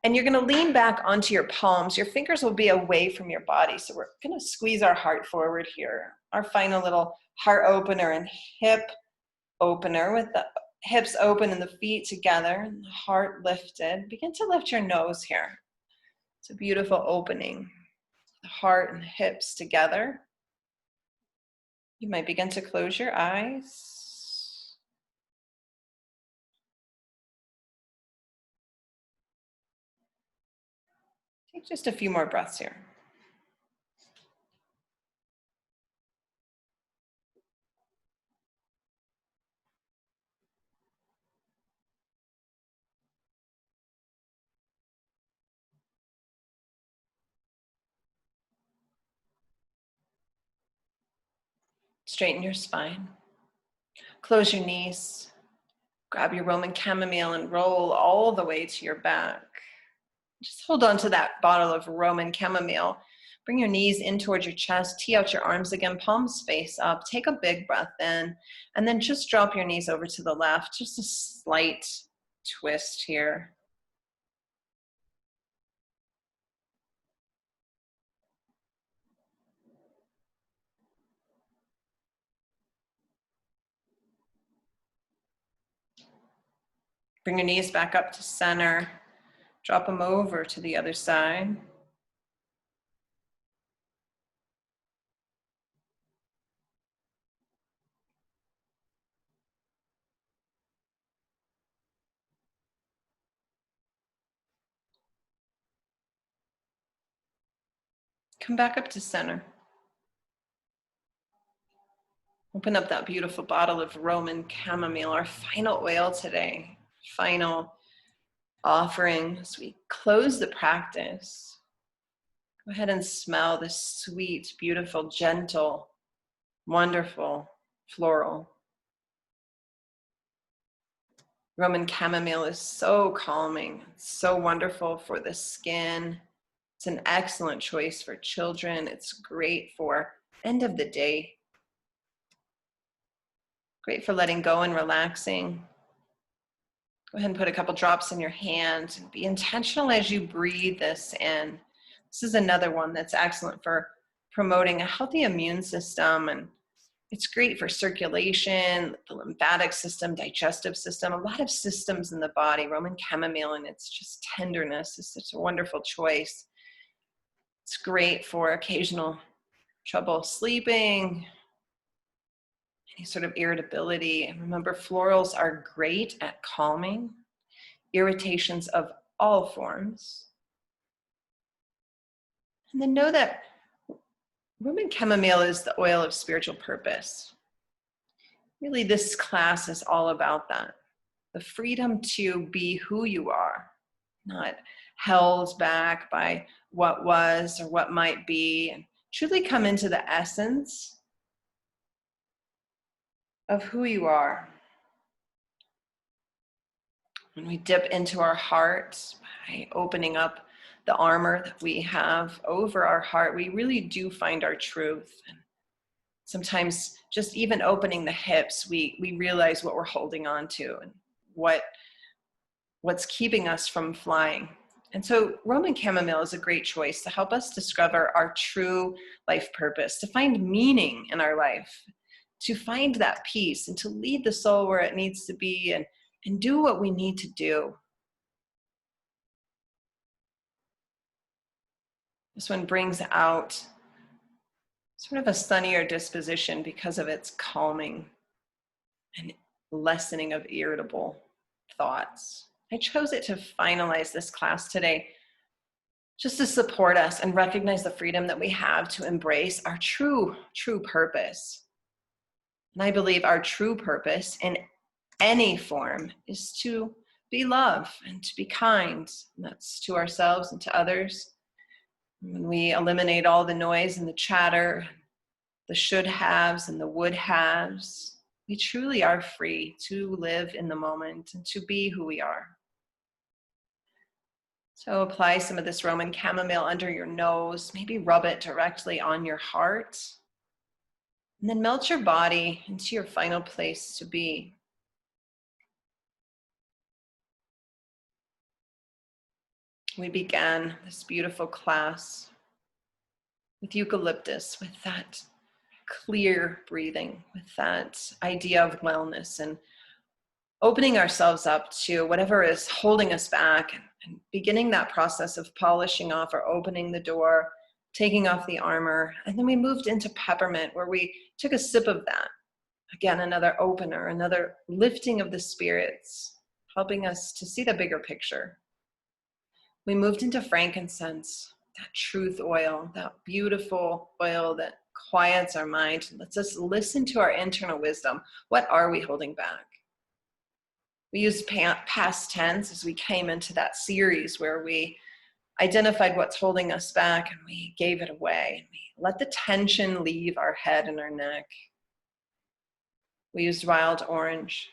and you're going to lean back onto your palms. Your fingers will be away from your body. So we're going to squeeze our heart forward here. Our final little heart opener and hip opener with the hips open and the feet together and the heart lifted. Begin to lift your nose here. It's a beautiful opening. The heart and the hips together. You might begin to close your eyes. Take just a few more breaths here. Straighten your spine. Close your knees. Grab your Roman chamomile and roll all the way to your back. Just hold on to that bottle of Roman chamomile. Bring your knees in towards your chest. Tee out your arms again, palms face up. Take a big breath in, and then just drop your knees over to the left. Just a slight twist here. Bring your knees back up to center. Drop them over to the other side. Come back up to center. Open up that beautiful bottle of Roman chamomile, our final oil today. Final offering as we close the practice. Go ahead and smell this sweet, beautiful, gentle, wonderful floral. Roman chamomile is so calming, so wonderful for the skin. It's an excellent choice for children. It's great for end of the day. Great for letting go and relaxing. Go ahead and put a couple drops in your hand and be intentional as you breathe this in. This is another one that's excellent for promoting a healthy immune system, and it's great for circulation, the lymphatic system, digestive system, a lot of systems in the body. Roman chamomile and its just tenderness is such a wonderful choice. It's great for occasional trouble sleeping, any sort of irritability. And remember, florals are great at calming irritations of all forms. And then know that Roman chamomile is the oil of spiritual purpose. Really, this class is all about that. The freedom to be who you are, not held back by what was or what might be, and truly come into the essence of who you are. When we dip into our heart by opening up the armor that we have over our heart, we really do find our truth. And sometimes just even opening the hips, we realize what we're holding on to and what's keeping us from flying. And so Roman chamomile is a great choice to help us discover our true life purpose, to find meaning in our life, to find that peace and to lead the soul where it needs to be and do what we need to do. This one brings out sort of a sunnier disposition because of its calming and lessening of irritable thoughts. I chose it to finalize this class today just to support us and recognize the freedom that we have to embrace our true purpose. And I believe our true purpose in any form is to be love and to be kind. And that's to ourselves and to others. When we eliminate all the noise and the chatter, the should haves and the would haves, we truly are free to live in the moment and to be who we are. So apply some of this Roman chamomile under your nose, maybe rub it directly on your heart, and then melt your body into your final place to be. We began this beautiful class with eucalyptus, with that clear breathing, with that idea of wellness and opening ourselves up to whatever is holding us back and beginning that process of polishing off or opening the door taking off the armor. And then we moved into peppermint, where we took a sip of that. Again, another opener, another lifting of the spirits, helping us to see the bigger picture. We moved into frankincense, that truth oil, that beautiful oil that quiets our mind and lets us listen to our internal wisdom. What are we holding back? We used past tense as we came into that series where we identified what's holding us back and we gave it away. And we let the tension leave our head and our neck. We used wild orange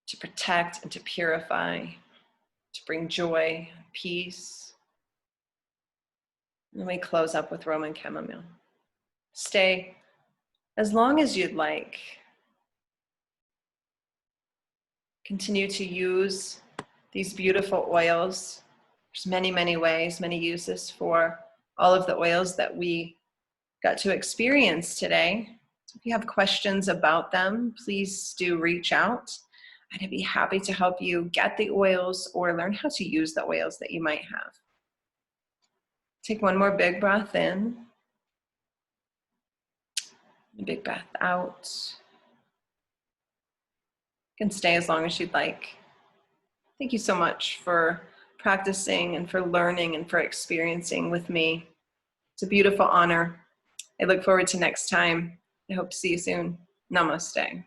to protect and to purify, to bring joy and peace. And we close up with Roman chamomile. Stay as long as you'd like. Continue to use these beautiful oils. There's many, many ways, many uses for all of the oils that we got to experience today. So if you have questions about them, please do reach out. I'd be happy to help you get the oils or learn how to use the oils that you might have. Take one more big breath in. A big breath out. You can stay as long as you'd like. Thank you so much for practicing and for learning and for experiencing with me. It's a beautiful honor. I look forward to next time. I hope to see you soon. Namaste.